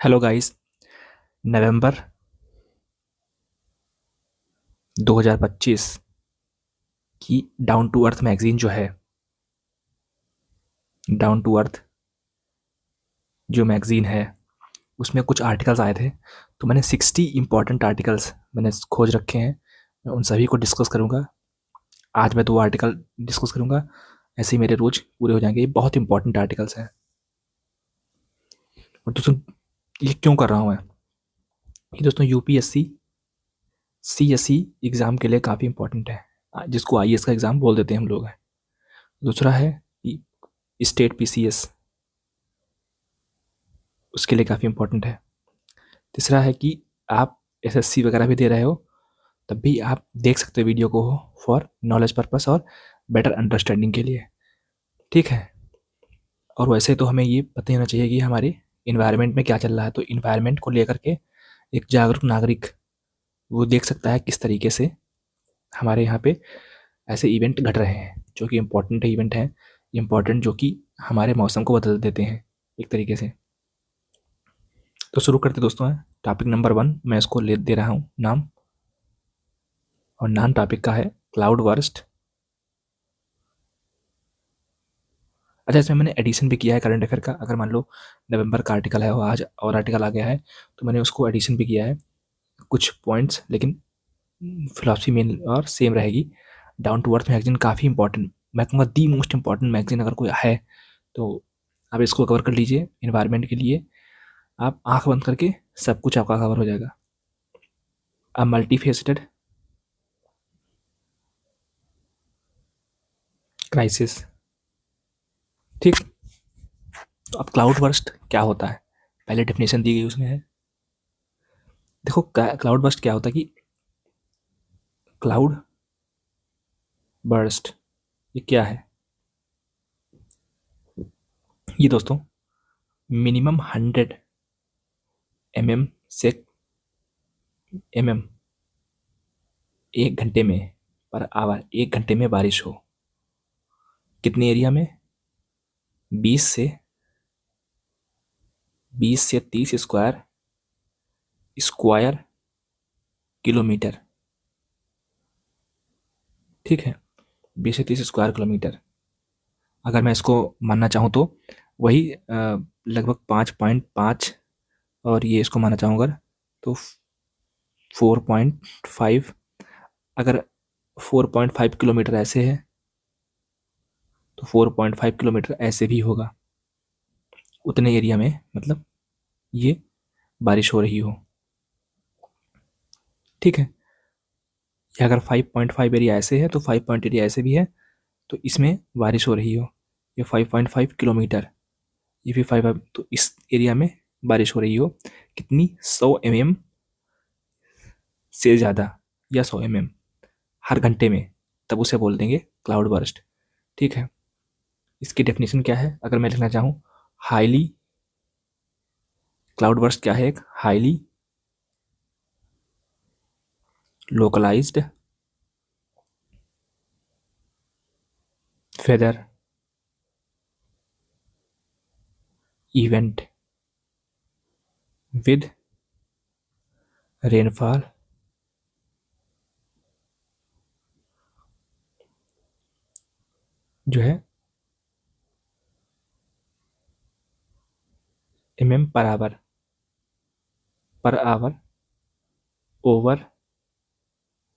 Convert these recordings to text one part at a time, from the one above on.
Hello guys. नवंबर 2025 की down to earth magazine जो है, डाउन टू अर्थ जो मैगजीन है उसमें कुछ आर्टिकल्स आए थे। तो मैंने 60 इंपॉर्टेंट आर्टिकल्स मैंने खोज रखे हैं। मैं उन सभी को डिस्कस करूंगा। आज मैं 2 आर्टिकल डिस्कस करूंगा। ऐसे ही मेरे रोज पूरे हो जाएंगे। ये बहुत इंपॉर्टेंट आर्टिकल्स हैं। और दोस्तों, ये क्यों कर रहा हूँ मैं? ये दोस्तों यूपीएससी सीएससी एग्जाम के लिए काफ़ी इंपॉर्टेंट है, जिसको आईएएस का एग्जाम बोल देते हैं हम लोग। है दूसरा है स्टेट पीसीएस, उसके लिए काफ़ी इंपॉर्टेंट है। तीसरा है कि आप एसएससी वगैरह भी दे रहे हो, तब भी आप देख सकते हो वीडियो को, फॉर नॉलेज पर्पस और बेटर अंडरस्टैंडिंग के लिए। ठीक है। और वैसे तो हमें ये पता होना चाहिए कि हमारे इन्वायरमेंट में क्या चल रहा है। तो इन्वायरमेंट को लेकर के एक जागरूक नागरिक वो देख सकता है किस तरीके से हमारे यहाँ पे ऐसे इवेंट घट रहे हैं जो कि इम्पोर्टेंट इवेंट हैं, इम्पोर्टेंट जो कि हमारे मौसम को बदल देते हैं एक तरीके से। तो शुरू करते दोस्तों हैं। टॉपिक नंबर 1 मैं इसको ले दे रहा हूँ नाम, और नाम टॉपिक का है क्लाउड वर्स्ट। अच्छा, इसमें मैंने एडिशन भी किया है करंट अफेयर का। अगर मान लो नवंबर का आर्टिकल है और आज और आर्टिकल आ गया है, तो मैंने उसको एडिशन भी किया है कुछ पॉइंट्स, लेकिन फिलॉसफी मेन और सेम रहेगी। डाउन टू अर्थ मैगजीन काफ़ी इंपॉर्टेंट, मैं कहूँगा दी मोस्ट इंपॉर्टेंट मैगजीन अगर कोई है तो आप इसको कवर कर लीजिए। इन्वायरमेंट के लिए आप आंख बंद करके सब कुछ आपका कवर हो जाएगा। अब मल्टी फेसेटेड क्राइसिस। ठीक। तो अब क्लाउड बर्स्ट क्या होता है, पहले डेफिनेशन दी गई उसमें है। देखो क्लाउड बर्स्ट क्या होता है कि क्लाउड बर्स्ट ये क्या है? ये दोस्तों मिनिमम 100 mm से mm 1 घंटे में, पर आवर 1 घंटे में बारिश हो। कितने एरिया में? 20 से 30 स्क्वायर किलोमीटर। ठीक है, 20 से 30 स्क्वायर किलोमीटर। अगर मैं इसको मानना चाहूँ तो वही लगभग 5.5, और ये इसको मानना चाहूँ अगर तो 4.5। अगर 4.5 किलोमीटर ऐसे है तो 4.5 किलोमीटर ऐसे भी होगा, उतने एरिया में मतलब ये बारिश हो रही हो। ठीक है। या अगर 5.5 एरिया ऐसे है तो 5 एरिया ऐसे भी है, तो इसमें बारिश हो रही हो। ये 5.5 किलोमीटर, ये भी 5, तो इस एरिया में बारिश हो रही हो कितनी? 100 mm से ज़्यादा, या 100 mm हर घंटे में, तब उसे बोल देंगे क्लाउड बर्स्ट। ठीक है। इसकी डेफिनेशन क्या है अगर मैं लिखना चाहूँ? हाईली, क्लाउड बर्स्ट क्या है? एक highly localized weather event with rainfall जो है mm per hour over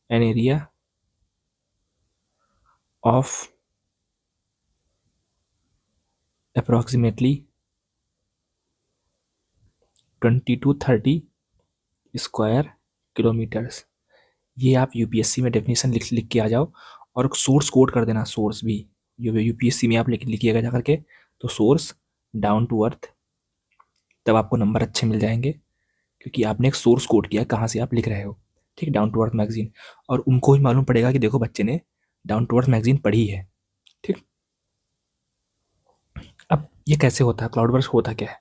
an area of approximately 20 to 30 square kilometres. ये आप यूपीएससी में डेफिनेशन लिख लिख के आ जाओ, और सोर्स कोड कर देना। सोर्स भी यूपीएससी में आप लिखिएगा जा करके, तो सोर्स डाउन टू अर्थ, तब आपको नंबर अच्छे मिल जाएंगे, क्योंकि आपने एक सोर्स कोड किया कहाँ से आप लिख रहे हो। ठीक, डाउन टू अर्थ मैगजीन। और उनको भी मालूम पड़ेगा कि देखो बच्चे ने डाउन टू अर्थ मैगजीन पढ़ी है। ठीक। अब ये कैसे होता है, क्लाउड बर्स्ट होता क्या है?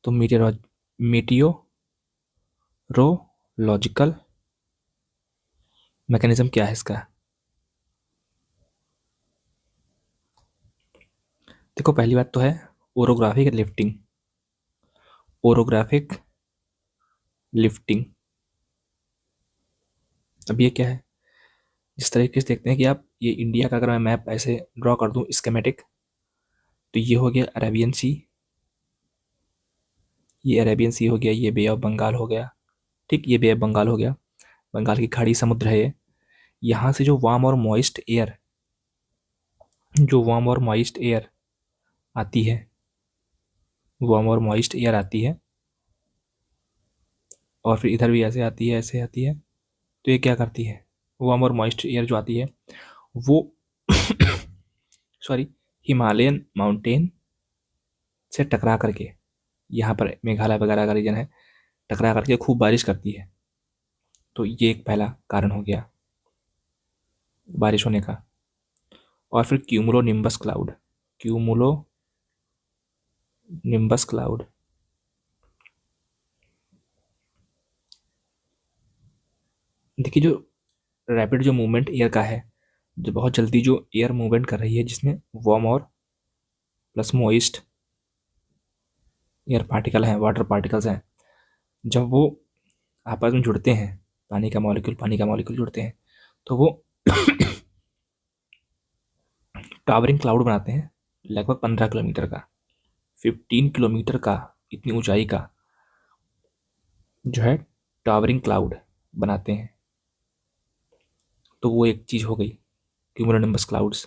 तो मीटियोरोलॉजिकल मैकेनिज्म क्या है इसका? देखो पहली बात तो है ओरोग्राफिक लिफ्टिंग। Orographic lifting. अब ये क्या है, जिस तरीके से देखते हैं कि आप ये इंडिया का अगर मैं मैप ऐसे ड्रॉ कर दूं स्केमेटिक, तो ये हो गया अरेबियन सी, ये अरेबियन सी हो गया, ये बे ऑफ बंगाल हो गया। ठीक, ये बे ऑफ बंगाल हो गया, बंगाल की खाड़ी समुद्र है ये। यहाँ से जो वार्म और मॉइस्ट एयर, जो वार्म और मॉइस्ट एयर आती है, वार्म और मॉइस्ट एयर आती है, और फिर इधर भी ऐसे आती है, ऐसे आती है। तो ये क्या करती है, वार्म और मॉइस्ट एयर जो आती है वो सॉरी, हिमालयन माउंटेन से टकरा करके, यहाँ पर मेघालय वगैरह का रीजन है, टकरा करके खूब बारिश करती है। तो ये एक पहला कारण हो गया बारिश होने का। और फिर cumulo nimbus cloud, cumulo nimbus cloud, देखिए जो रैपिड जो मूवमेंट एयर का है, जो बहुत जल्दी जो एयर मूवमेंट कर रही है, जिसमें वार्म और प्लस मोइस्ट एयर पार्टिकल हैं, वाटर पार्टिकल्स हैं, जब वो आपस में जुड़ते हैं, पानी का मॉलिक्यूल जुड़ते हैं, तो वो टावरिंग क्लाउड बनाते हैं, लगभग 15 किलोमीटर का, 15 किलोमीटर का, इतनी ऊंचाई का जो है टावरिंग क्लाउड बनाते हैं। तो वो एक चीज़ हो गई, क्यूमुलोनिम्बस क्लाउड्स।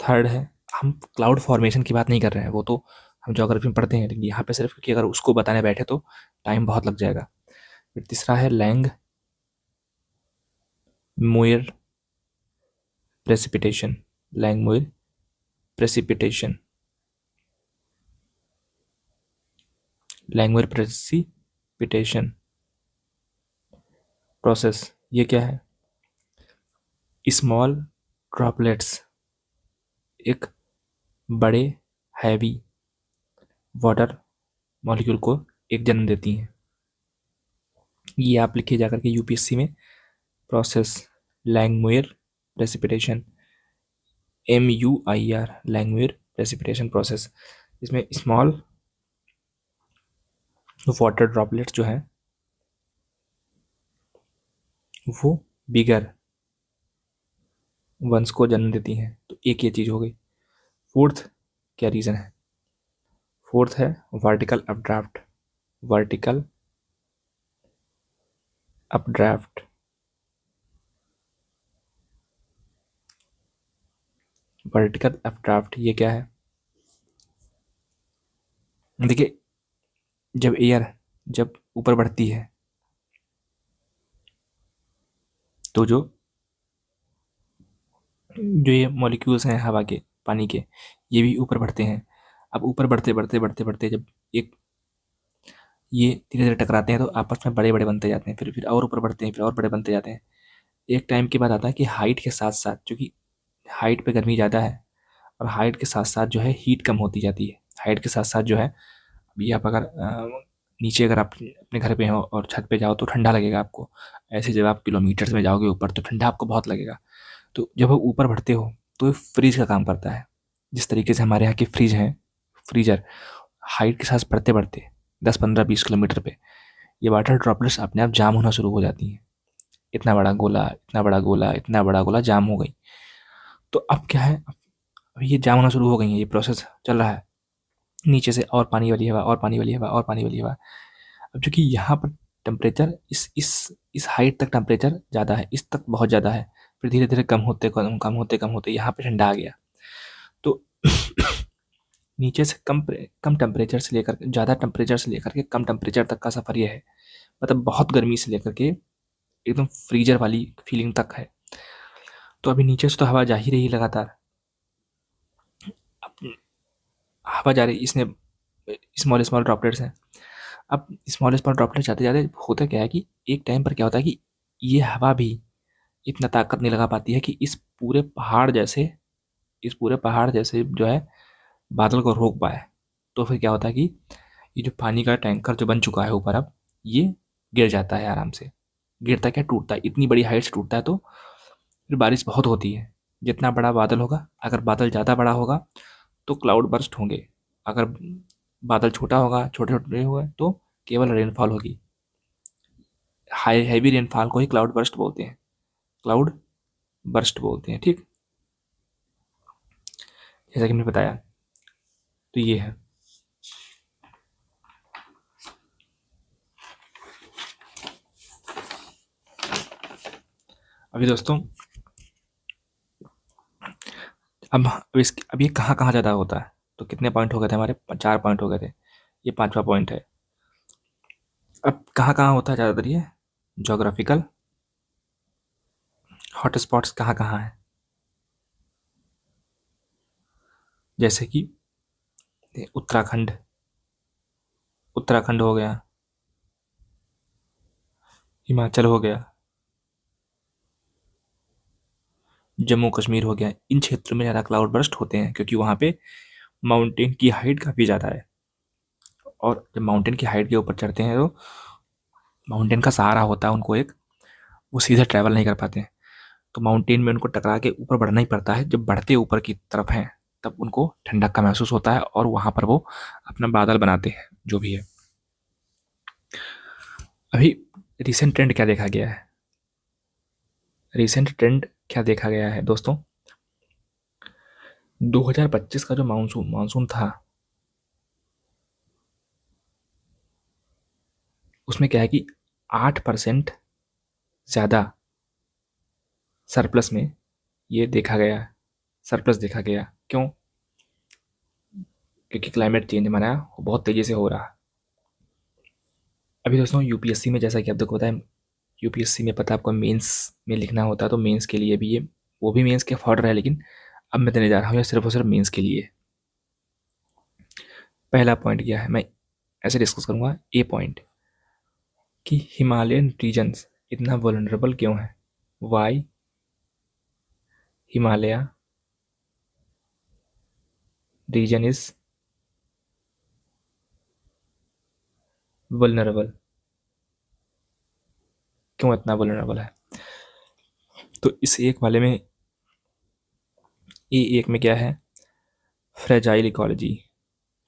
थर्ड है, हम क्लाउड फॉर्मेशन की बात नहीं कर रहे हैं, वो तो हम ज्योग्राफी में पढ़ते हैं, लेकिन यहाँ पे सिर्फ क्योंकि अगर उसको बताने बैठे तो टाइम बहुत लग जाएगा। फिर तीसरा है Langmuir precipitation, Langmuir precipitation, Langmuir precipitation process. ये क्या है, स्मॉल ड्रॉपलेट्स एक बड़े हैवी वाटर मॉलिक्यूल को एक जन्म देती हैं। ये आप लिखिए जाकर के यूपीएससी में, process Langmuir precipitation, MUIR, Langmuir precipitation process. इसमें स्मॉल वाटर ड्रॉपलेट्स जो है वो बिगर वंस को जन्म देती हैं। तो एक ये चीज़ हो गई। फोर्थ क्या रीज़न है, फोर्थ है vertical updraft, vertical updraft, vertical updraft. ये क्या है, देखिए जब एयर जब ऊपर बढ़ती है तो जो जो ये मॉलिक्यूल्स हैं हवा के, पानी के, ये भी ऊपर बढ़ते हैं। अब ऊपर बढ़ते बढ़ते बढ़ते बढ़ते जब एक ये धीरे धीरे टकराते हैं तो आपस में बड़े बड़े बनते जाते हैं, फिर और ऊपर बढ़ते हैं, फिर और बड़े बनते जाते हैं। एक टाइम के बाद आता है कि हाइट के साथ साथ, क्योंकि हाइट पे गर्मी ज़्यादा है, और हाइट के साथ साथ जो है हीट कम होती जाती है। हाइट के साथ साथ जो है, अभी आप अगर नीचे अगर आप अपने घर पे हो और छत पे जाओ तो ठंडा लगेगा आपको, ऐसे जब आप किलोमीटर्स में जाओगे ऊपर तो ठंडा आपको बहुत लगेगा। तो जब आप ऊपर बढ़ते हो तो ये फ्रीज का काम करता है। जिस तरीके से हमारे यहाँ के फ्रिज हैं, फ्रीजर, हाइट के साथ बढ़ते बढ़ते 10 15 20 किलोमीटर पे ये वाटर ड्रॉपलेट्स अपने आप जाम होना शुरू हो जाती हैं। इतना बड़ा गोला, इतना बड़ा गोला, इतना बड़ा गोला जाम हो गई। तो अब क्या है, अभी ये जाम होना शुरू हो गई है, ये प्रोसेस चल रहा है, नीचे से और पानी वाली हवा, और पानी वाली हवा, और पानी वाली हवा। अब चूंकि यहाँ पर टेम्परेचर इस हाइट तक टेम्परेचर ज़्यादा है, इस तक बहुत ज़्यादा है, फिर धीरे धीरे कम होते यहाँ पे ठंडा आ गया। तो नीचे से कम टेम्परेचर से लेकर ज़्यादा टेम्परेचर से लेकर के कम टेम्परेचर तक का सफ़र ये है, मतलब बहुत गर्मी से लेकर के एकदम फ्रीजर वाली फीलिंग तक है। तो अभी नीचे से तो हवा जा ही रही लगातार, अब हवा जा रही, इसमें स्मॉल स्मॉल ड्रॉपलेट्स हैं। अब स्मॉल स्मॉल ड्रॉपलेट जाते जाते होता क्या है कि एक टाइम पर क्या होता है कि ये हवा भी इतना ताकत नहीं लगा पाती है कि इस पूरे पहाड़ जैसे जो है बादल को रोक पाए। तो फिर क्या होता है कि ये जो पानी का टैंकर जो बन चुका है ऊपर, अब ये गिर जाता है आराम से। गिरता क्या, टूटता है, इतनी बड़ी हाइट से टूटता है। तो फिर बारिश बहुत होती है। जितना बड़ा बादल होगा, अगर बादल ज़्यादा बड़ा होगा तो क्लाउड बर्स्ट होंगे, अगर बादल छोटा होगा, छोटे छोटे होंगे तो केवल रेनफॉल होगी। हाई हैवी रेनफॉल को ही क्लाउड बर्स्ट बोलते हैं, क्लाउड बर्स्ट बोलते हैं। ठीक, जैसा कि मैंने बताया, तो ये है। अभी दोस्तों, अब ये कहाँ कहाँ ज़्यादा होता है, तो कितने पॉइंट हो गए थे हमारे, 4 पॉइंट हो गए थे, ये 5वां पॉइंट है। अब कहाँ कहाँ होता है ज़्यादातर ये, जोग्राफिकल हॉटस्पॉट्स कहाँ कहाँ है, जैसे कि उत्तराखंड, उत्तराखंड हो गया, हिमाचल हो गया, जम्मू कश्मीर हो गया। इन क्षेत्रों में ज़्यादा क्लाउड बर्स्ट होते हैं क्योंकि वहाँ पे माउंटेन की हाइट काफ़ी ज़्यादा है, और जब माउंटेन की हाइट के ऊपर चढ़ते हैं तो माउंटेन का सहारा होता है उनको एक, वो सीधे ट्रैवल नहीं कर पाते हैं, तो माउंटेन में उनको टकरा के ऊपर बढ़ना ही पड़ता है। जब बढ़ते ऊपर की तरफ हैं तब उनको ठंडक का महसूस होता है और वहाँ पर वो अपना बादल बनाते हैं, जो भी है। अभी रिसेंट ट्रेंड क्या देखा गया है, रिसेंट ट्रेंड क्या देखा गया है दोस्तों, 2025 का जो मानसून मानसून था, उसमें क्या है कि 8% ज़्यादा सरप्लस में ये देखा गया, सरप्लस देखा गया। क्यों? क्योंकि क्लाइमेट चेंज हमारा बहुत तेज़ी से हो रहा है। अभी दोस्तों यूपीएससी में, जैसा कि आप देखो, पता है यूपीएससी में, पता है आपको, मेंस में लिखना होता है, तो मेंस के लिए भी ये, वो भी मेंस के फॉर्डर है, लेकिन अब मैं देने जा रहा हूँ ये सिर्फ और सिर्फ मेंस के लिए। पहला पॉइंट क्या है, मैं ऐसे डिस्कस करूँगा। ए पॉइंट कि हिमालयन रीजन्स इतना वल्नरेबल क्यों है, why Himalaya region is vulnerable, क्यों इतना वल्नरेबल है। तो इस एक वाले में, ए एक में क्या है, फ्रेजाइल इकोलॉजी,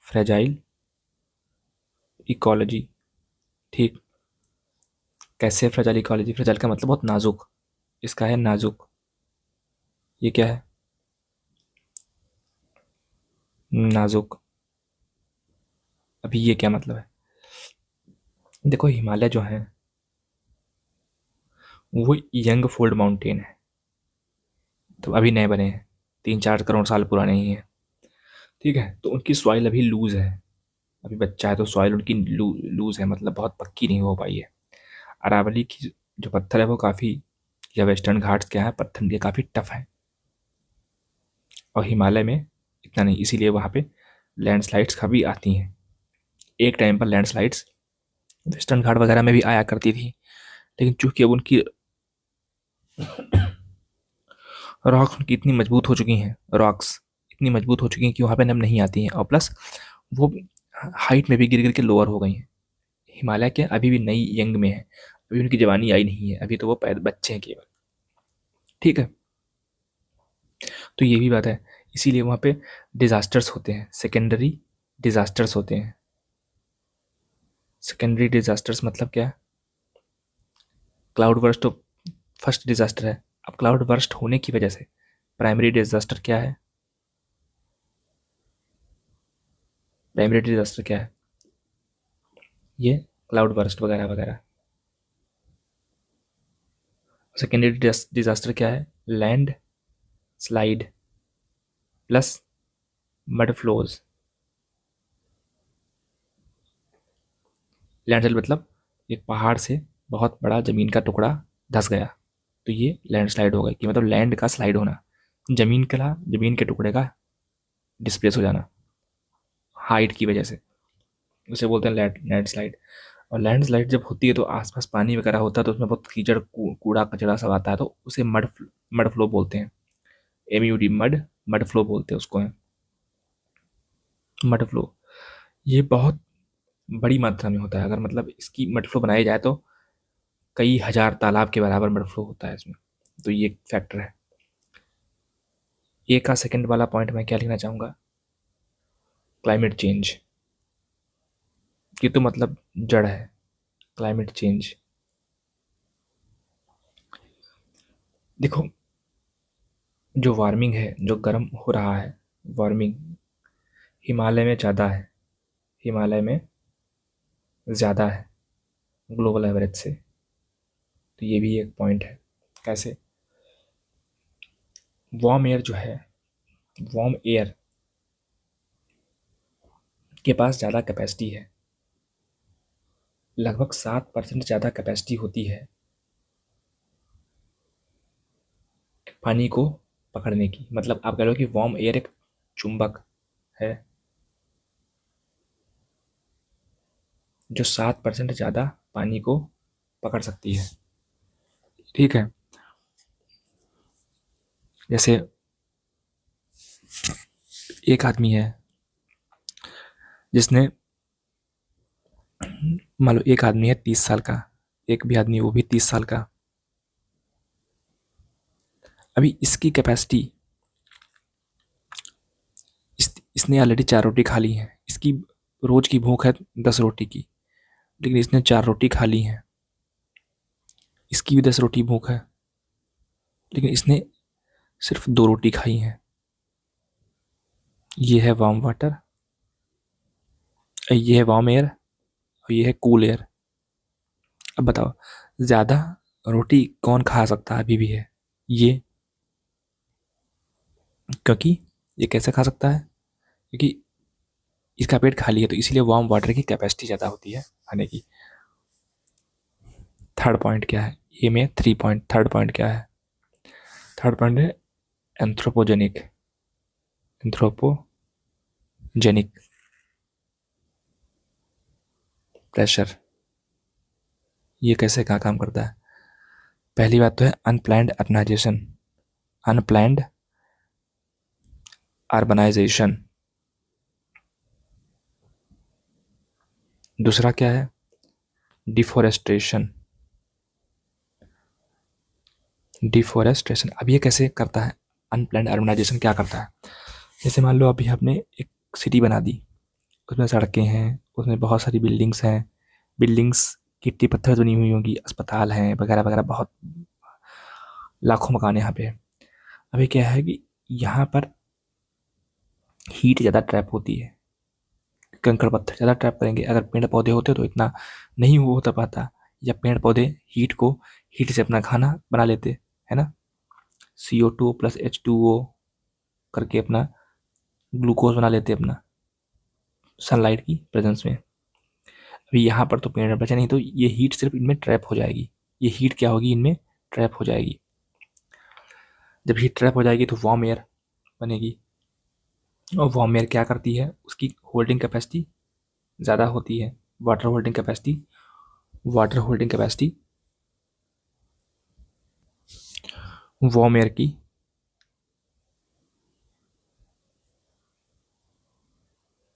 फ्रेजाइल इकोलॉजी। ठीक, कैसे फ्रेजाइल इकोलॉजी, फ्रेजाइल का मतलब बहुत नाजुक, इसका है नाजुक। ये क्या है, नाजुक। अभी ये क्या मतलब है, देखो हिमालय जो है वो यंग फोल्ड माउंटेन है, तो अभी नए बने हैं, 3-4 करोड़ साल पुराने ही हैं। ठीक है, तो उनकी सॉइल अभी लूज है, अभी बच्चा है तो सॉइल उनकी लूज है, मतलब बहुत पक्की नहीं हो पाई है। अरावली की जो पत्थर है वो काफ़ी, या वेस्टर्न घाट्स क्या है, पत्थर ये काफ़ी टफ है, और हिमालय में इतना नहीं, इसीलिए वहाँ पे लैंडस्लाइड्स काफ़ी आती हैं। एक टाइम पर लैंडस्लाइड्स वेस्टर्न घाट वगैरह में भी आया करती थी, लेकिन चूंकि अब उनकी रॉक्स उनकी इतनी मजबूत हो चुकी हैं, रॉक्स इतनी मजबूत हो चुकी हैं कि वहाँ पे नम नहीं आती हैं, और प्लस वो हाइट में भी गिर गिर के लोअर हो गई हैं। हिमालय के अभी भी नई यंग में है, अभी उनकी जवानी आई नहीं है, अभी तो वो बच्चे हैं केवल। ठीक है, तो ये भी बात है, इसीलिए वहाँ पे डिजास्टर्स होते हैं, सेकेंडरी डिजास्टर्स होते हैं। सेकेंडरी डिजास्टर्स मतलब क्या है, क्लाउड बर्स्ट तो फर्स्ट डिजास्टर है, अब क्लाउड बर्स्ट होने की वजह से प्राइमरी डिजास्टर क्या है, प्राइमरी डिजास्टर क्या है, ये क्लाउड बर्स्ट वगैरह वगैरह। सेकेंडरी डिजास्टर क्या है, land slide plus mud flows. Landslide मतलब एक पहाड़ से बहुत बड़ा जमीन का टुकड़ा धस गया, तो ये लैंडस्लाइड हो गई, कि मतलब लैंड का स्लाइड होना, जमीन के टुकड़े का डिस्प्लेस हो जाना हाइट की वजह से, उसे बोलते हैं लैंडस्लाइड। और लैंडस्लाइड जब होती है तो आसपास पानी वगैरह होता है, तो उसमें बहुत कीचड़ कूड़ा कचड़ा सब आता है, तो उसे मड फ्लो बोलते हैं, MUD, मड फ्लो बोलते हैं उसको, है मड फ्लो। ये बहुत बड़ी मात्रा में होता है, अगर मतलब इसकी मड फ्लो बनाई जाए तो कई हजार तालाब के बराबर मड फ्लो होता है इसमें, तो ये एक फैक्टर है। ए का सेकंड वाला पॉइंट मैं क्या लिखना चाहूँगा, क्लाइमेट चेंज। ये तो मतलब जड़ है, क्लाइमेट चेंज देखो, जो वार्मिंग है, जो गर्म हो रहा है, वार्मिंग हिमालय में ज़्यादा है, हिमालय में ज़्यादा है ग्लोबल एवरेज से। तो ये भी एक पॉइंट है। कैसे? वार्म एयर जो है, वार्म एयर के पास ज़्यादा कैपेसिटी है, लगभग 7% ज़्यादा कैपेसिटी होती है पानी को पकड़ने की। मतलब आप कह रहे हो कि वार्म एयर एक चुंबक है जो 7% ज़्यादा पानी को पकड़ सकती है। ठीक है। जैसे एक आदमी है जिसने, मान लो एक आदमी है 30 साल का, एक भी आदमी वो भी 30 साल का। अभी इसकी कैपेसिटी, इसने ऑलरेडी 4 रोटी खा ली है, इसकी रोज की भूख है 10 रोटी की, लेकिन इसने 4 रोटी खा ली है। इसकी भी 10 रोटी भूख है, लेकिन इसने सिर्फ 2 रोटी खाई है। ये है वार्म वाटर, ये है वार्म एयर, और ये है कूल एयर। अब बताओ, ज़्यादा रोटी कौन खा सकता है? अभी भी है ये। क्योंकि ये कैसे खा सकता है? क्योंकि इसका पेट खाली है, तो इसीलिए वार्म वाटर की कैपेसिटी ज़्यादा होती है खाने की। थर्ड पॉइंट क्या है? ये में 3 पॉइंट, थर्ड पॉइंट क्या है? थर्ड पॉइंट है एंथ्रोपोजेनिक, एंथ्रोपोजेनिक प्रेशर। ये कैसे क्या काम करता है? पहली बात तो है अनप्लैंड अर्बनाइजेशन, अनप्लैंड अर्बनाइजेशन। दूसरा क्या है? Deforestation, deforestation. अब ये कैसे करता है? अनप्लैंड अर्बनाइजेशन क्या करता है? जैसे मान लो अभी आपने एक सिटी बना दी, उसमें सड़कें हैं, उसमें बहुत सारी बिल्डिंग्स हैं, बिल्डिंग्स गिट्टी पत्थर से बनी हुई होंगी, अस्पताल हैं वगैरह वगैरह, बहुत लाखों मकान यहाँ पे है। अभी क्या है कि यहाँ पर हीट ज़्यादा ट्रैप होती है, कंकड़ पत्थर ज़्यादा ट्रैप करेंगे। अगर पेड़ पौधे होते तो इतना नहीं होता पाता, या पेड़ पौधे हीट को, हीट से अपना खाना बना लेते, है ना, CO2 प्लस H2O करके अपना ग्लूकोज बना लेते अपना सनलाइट की प्रेजेंस में। अभी यहाँ पर तो पेड़ बचे नहीं, तो ये हीट सिर्फ इनमें ट्रैप हो जाएगी। ये हीट क्या होगी? इनमें ट्रैप हो जाएगी। जब हीट ट्रैप हो जाएगी तो वार्म एयर बनेगी, और वार्म एयर क्या करती है? उसकी होल्डिंग कैपेसिटी ज़्यादा होती है। Water holding capacity, water holding capacity warm air की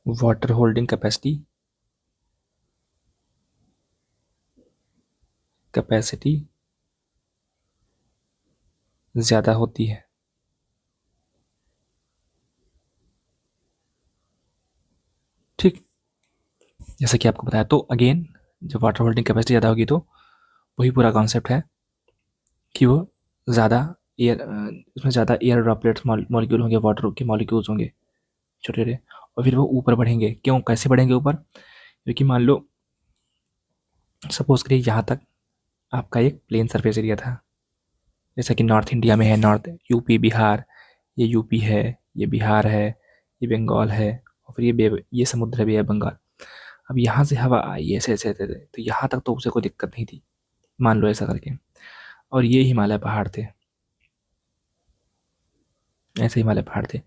वाटर होल्डिंग कैपेसिटी कैपेसिटी ज़्यादा होती है। ठीक, जैसा कि आपको बताया। तो अगेन, जब वाटर होल्डिंग कैपेसिटी ज़्यादा होगी तो वही पूरा कॉन्सेप्ट है कि वो ज़्यादा एयर, उसमें ज़्यादा एयर ड्रॉपलेट्स मॉलिक्यूल होंगे, वाटर के मॉलिक्यूल्स होंगे छोटे छोटे, और फिर वो ऊपर बढ़ेंगे। क्यों, कैसे बढ़ेंगे ऊपर? क्योंकि मान लो सपोज करिए यहाँ तक आपका एक प्लेन सरफेस एरिया था, जैसा कि नॉर्थ इंडिया में है, नॉर्थ यूपी बिहार, ये यूपी है, ये बिहार है, ये बंगाल है, और फिर ये समुद्र भी है, बंगाल। अब यहाँ से हवा आई ऐसे ऐसे ऐसे ऐसे, तो यहाँ तक तो उसे कोई दिक्कत नहीं थी, मान लो ऐसा करके। और ये हिमालय पहाड़ थे, ऐसे हिमालय पहाड़ थे।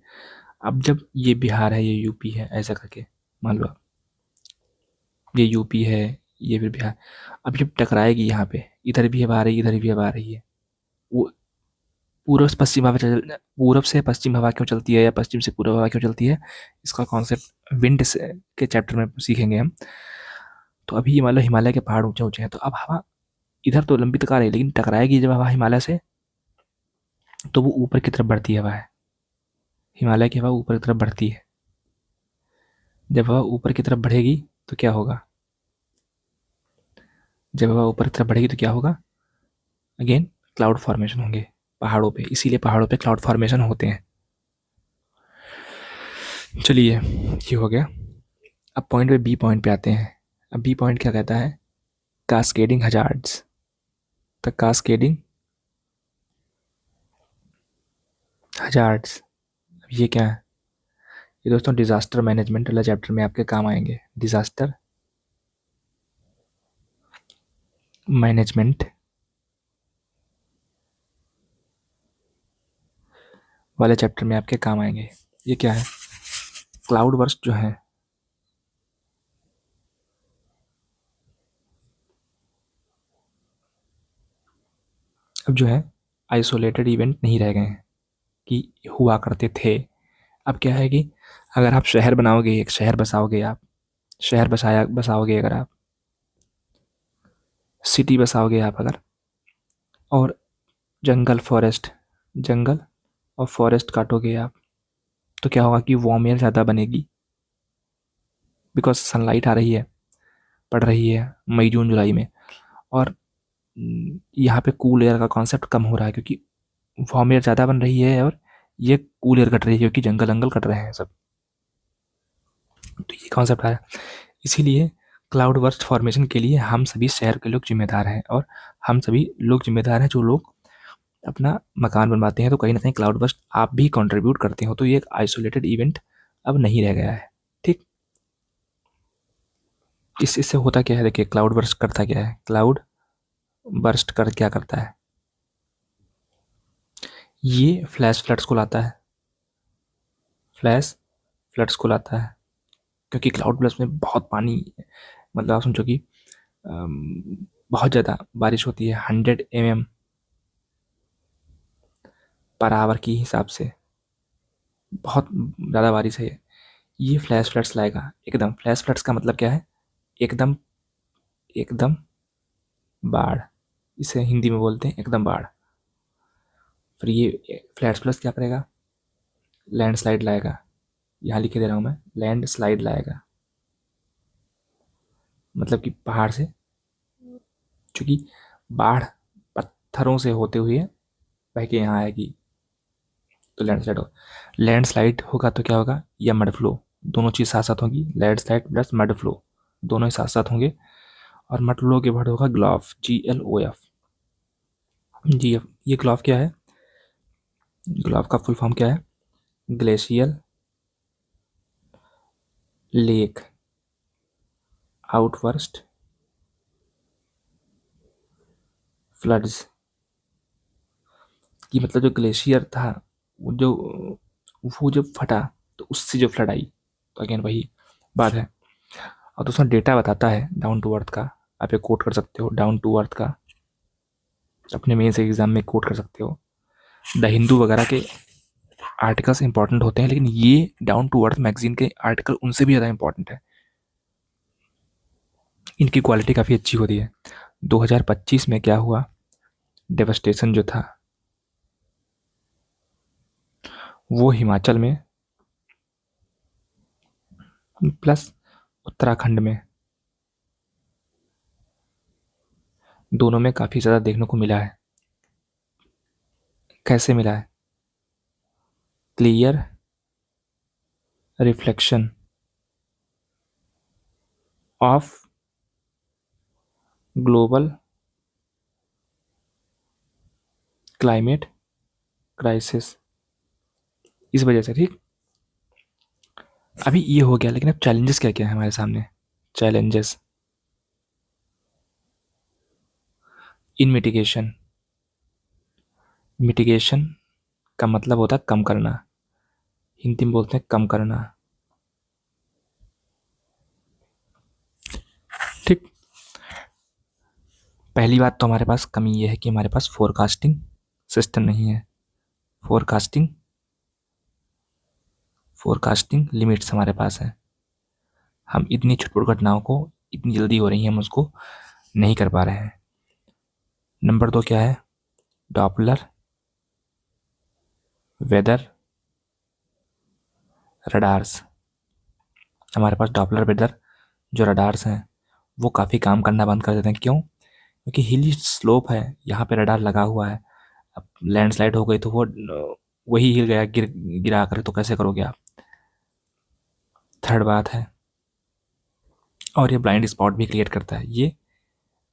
अब जब ये बिहार है, ये यूपी है, ऐसा करके मान लो ये यूपी है, ये फिर बिहार, अब जब टकराएगी यहाँ पे, इधर भी हवा आ रही है, इधर भी हवा आ रही है, वो पूर्व से पश्चिम हवा पूर्व से पश्चिम हवा क्यों चलती है, या पश्चिम से पूर्व हवा क्यों चलती है, इसका कॉन्सेप्ट विंड से के चैप्टर में सीखेंगे हम। तो अभी मान लो हिमालय के पहाड़ ऊंचे ऊंचे हैं, तो अब हवा इधर तो लंबी तक आ रही है, लेकिन टकराएगी जब हवा हिमालय से, तो वो ऊपर की तरफ बढ़ती हवा है, हिमालय की हवा ऊपर की तरफ बढ़ती है। जब हवा ऊपर की तरफ बढ़ेगी तो क्या होगा? जब हवा ऊपर की तरफ बढ़ेगी तो क्या होगा? अगेन क्लाउड फॉर्मेशन होंगे, पहाड़ों पे, इसीलिए पहाड़ों पे क्लाउड फॉर्मेशन होते हैं। चलिए ये हो गया। अब पॉइंट पे, बी पॉइंट पे आते हैं। अब बी पॉइंट क्या कहता है? Cascading hazards. The cascading hazards, अब ये क्या है? ये दोस्तों डिजास्टर मैनेजमेंट वाला चैप्टर में आपके काम आएंगे। डिजास्टर मैनेजमेंट वाले चैप्टर में आपके काम आएंगे। ये क्या है? क्लाउड बर्स्ट जो है, अब जो है आइसोलेटेड इवेंट नहीं रह गए हैं कि हुआ करते थे। अब क्या है कि अगर आप शहर बनाओगे, एक शहर बसाओगे, आप शहर बसाओगे, अगर आप सिटी बसाओगे, आप अगर, और जंगल फॉरेस्ट, जंगल और फॉरेस्ट काटोगे आप, तो क्या होगा कि वार्म एयर ज़्यादा बनेगी, बिकॉज सनलाइट आ रही है, पड़ रही है मई जून जुलाई में, और यहाँ पे कूल एयर का कॉन्सेप्ट कम हो रहा है क्योंकि वार्म एयर ज़्यादा बन रही है और ये कूल एयर कट रही है क्योंकि जंगल अंगल कट रहे हैं सब। तो ये कॉन्सेप्ट आ रहा है। इसीलिए क्लाउड बर्स्ट फॉर्मेशन के लिए हम सभी शहर के लोग जिम्मेदार हैं, और हम सभी लोग जिम्मेदार हैं जो लोग अपना मकान बनवाते हैं। तो कहीं ना कहीं क्लाउड बर्स्ट आप भी कंट्रीब्यूट करते हो, तो ये एक आइसोलेटेड इवेंट अब नहीं रह गया है। ठीक, इससे होता क्या है? देखिए, क्लाउड बर्स्ट करता क्या है? क्लाउड बर्स्ट कर क्या करता है? ये फ्लैश फ्लड्स को लाता है, फ्लैश फ्लड्स को लाता है, क्योंकि क्लाउड बर्स्ट में बहुत पानी, मतलब आप समझो कि बहुत ज़्यादा बारिश होती है, 100 mm पर आवर की हिसाब से बहुत ज़्यादा बारिश है। ये फ्लैश फ्लड्स लाएगा एकदम। फ्लैश फ्लड्स का मतलब क्या है? एकदम, एकदम बाढ़, इसे हिंदी में बोलते हैं एकदम बाढ़। फिर ये फ्लैश फ्लड्स क्या करेगा? लैंडस्लाइड लाएगा। यहाँ लिखे दे रहा हूँ मैं, लैंडस्लाइड लाएगा, मतलब कि पहाड़ से, चूंकि बाढ़ पत्थरों से होते हुए बह के यहाँ आएगी, तो लैंडस्लाइड होगा। लैंडस्लाइड होगा तो क्या होगा? या मड फ्लो, दोनों चीज़ साथ साथ होंगी। लैंडस्लाइड प्लस मड फ्लो दोनों ही साथ साथ होंगे, और मड फ्लो के बाद होगा ग्लॉफ, GLOF। जी एफ, ये ग्लॉफ क्या है? ग्लॉफ का फुल फॉर्म क्या है? Glacial lake outburst floods. कि मतलब जो ग्लेशियर था, वो जब फटा तो उससे जो फ्लड आई, तो अगेन वही बात है। और दूसरा डेटा बताता है डाउन टू अर्थ का, आप ये कोट कर सकते हो, डाउन टू अर्थ का अपने मेंस एग्जाम में कोट कर सकते हो। द हिंदू वगैरह के आर्टिकल्स इंपॉर्टेंट होते हैं, लेकिन ये डाउन टू अर्थ मैगजीन के आर्टिकल उनसे भी ज़्यादा इंपॉर्टेंट है। इनकी क्वालिटी काफ़ी अच्छी होती है। 2025 में क्या हुआ? डेवस्टेशन जो था वो हिमाचल में प्लस उत्तराखंड में, दोनों में काफ़ी ज़्यादा देखने को मिला है। कैसे मिला है? Clear reflection of global climate crisis, इस वजह से। ठीक, अभी ये हो गया, लेकिन अब चैलेंजेस क्या क्या है हमारे सामने? Challenges in mitigation. मिटिगेशन का मतलब होता है कम करना, हिंदी में बोलते हैं कम करना। ठीक, पहली बात तो हमारे पास कमी ये है कि हमारे पास फोरकास्टिंग सिस्टम नहीं है। फोरकास्टिंग फोरकास्टिंग लिमिट्स हमारे पास है। हम इतनी छुटपुट घटनाओं को, इतनी जल्दी हो रही है, हम उसको नहीं कर पा रहे हैं। नंबर 2 क्या है? Doppler weather radars. हमारे पास डॉपलर वेदर जो रडार्स हैं वो काफ़ी काम करना बंद कर देते हैं। क्यों? क्योंकि हिली स्लोप है, यहाँ पे रडार लगा हुआ है। अब लैंडस्लाइड हो गई तो वो वही हिल गया, गिरा कर, तो कैसे करोगे आप? थर्ड बात है, और ये ब्लाइंड स्पॉट भी क्रिएट करता है। ये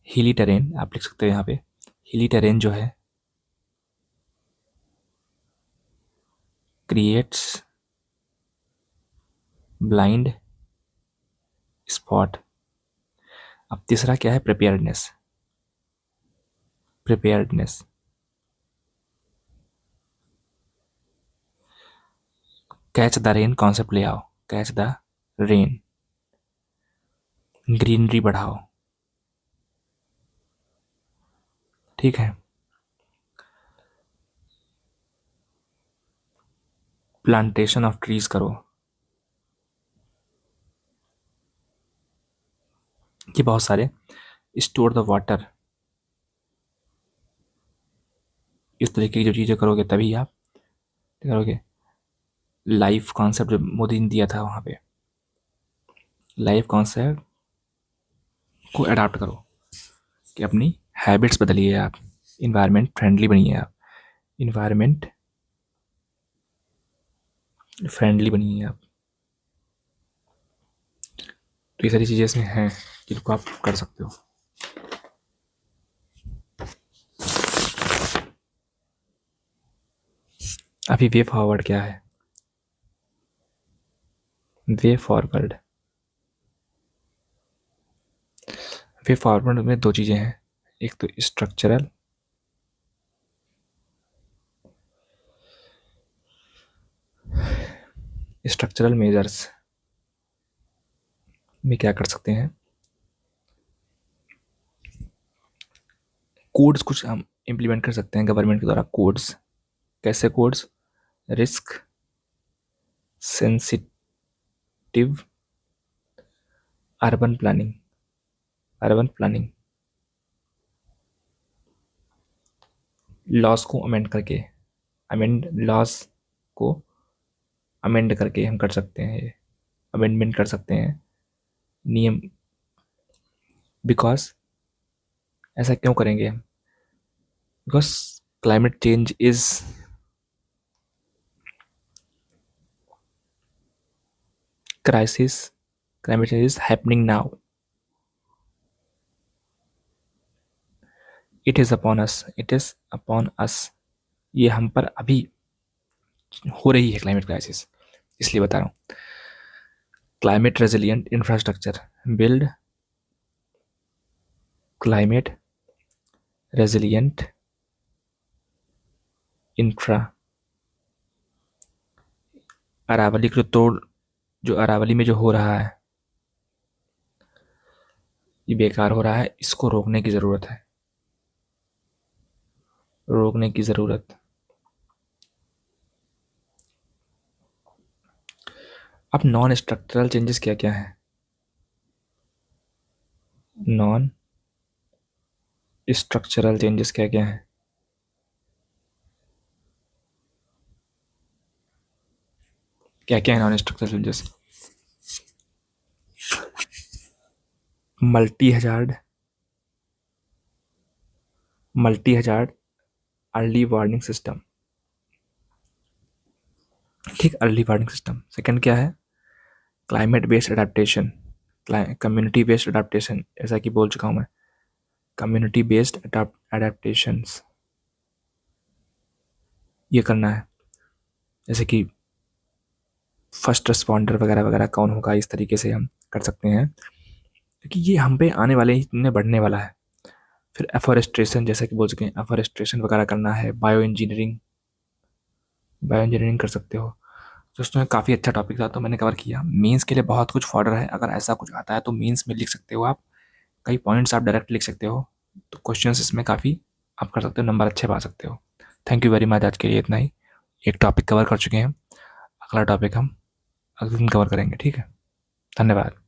हिली टेरेन आप लिख सकते हो यहाँ पे। हिली टेरेन जो है क्रिएट्स ब्लाइंड स्पॉट। अब तीसरा क्या है? Preparedness. Preparedness, catch the rain concept ले आओ। कैच द रेन, ग्रीनरी बढ़ाओ, ठीक है। प्लांटेशन ऑफ ट्रीज करो। ये बहुत सारे। स्टोर द वाटर, इस तरीके की जो चीज़ें करोगे तभी आप करोगे। लाइफ कॉन्सेप्ट जो मोदी ने दिया था वहाँ पे, लाइफ कॉन्सेप्ट को अडाप्ट करो कि अपनी हैबिट्स बदलिए आप, इन्वायरमेंट फ्रेंडली बनिए आप, इन्वायरमेंट फ्रेंडली बनिए आप। तो ये सारी चीज़ें इसमें हैं जिनको आप कर सकते हो। अभी वे फॉरवर्ड क्या है? वे फॉरवर्ड, वे फॉरवर्ड में दो चीज़ें हैं। एक तो स्ट्रक्चरल, स्ट्रक्चरल मेजर्स में क्या कर सकते हैं? कोड्स कुछ हम इम्प्लीमेंट कर सकते हैं गवर्नमेंट के द्वारा। कोड्स कैसे? Codes risk sensitive urban planning, urban planning loss को अमेंड करके, अमेंड लॉस को अमेंड करके हम कर सकते हैं, ये अमेंडमेंट कर सकते हैं नियम। बिकॉज ऐसा क्यों करेंगे हम? Because climate change is crisis, climate change is happening now, it is upon us, it is upon us. ये हम पर अभी हो रही है क्लाइमेट क्राइसिस, इसलिए बता रहा हूँ। Climate resilient infrastructure, build climate resilient infra. Aravalli को तोड़, जो अरावली में जो हो रहा है ये बेकार हो रहा है, इसको रोकने की ज़रूरत है, रोकने की ज़रूरत। अब नॉन स्ट्रक्चरल चेंजेस क्या क्या हैं? नॉन स्ट्रक्चरल चेंजेस क्या क्या हैं? क्या क्या है non structural changes? Multi hazard early warning system, ठीक, अर्ली वार्निंग सिस्टम। सेकंड क्या है? Climate based adaptation, community based adaptation, ऐसा कि बोल चुका हूँ मैं, कम्युनिटी बेस्ड अडेप्टेशंस ये करना है। जैसे कि फर्स्ट रिस्पॉन्डर वगैरह वगैरह कौन होगा, इस तरीके से हम कर सकते हैं, क्योंकि ये हम पे आने वाले ही में बढ़ने वाला है। फिर एफॉरेस्ट्रेशन, जैसा कि बोल चुके हैं, एफॉरेस्ट्रेशन वगैरह करना है। बायो इंजीनियरिंग, बायो इंजीनियरिंग कर सकते हो। दोस्तों ये काफ़ी अच्छा टॉपिक था तो मैंने कवर किया। मेंस के लिए बहुत कुछ फॉर्डर है, अगर ऐसा कुछ आता है तो मेंस में लिख सकते हो आप, कई पॉइंट्स आप डायरेक्ट लिख सकते हो, तो क्वेश्चंस इसमें काफ़ी आप कर सकते हो, नंबर अच्छे पा सकते हो। थैंक यू वेरी मच, आज के लिए इतना ही। एक टॉपिक कवर कर चुके हैं, अगला टॉपिक हम अगले दिन कवर करेंगे, ठीक है। धन्यवाद।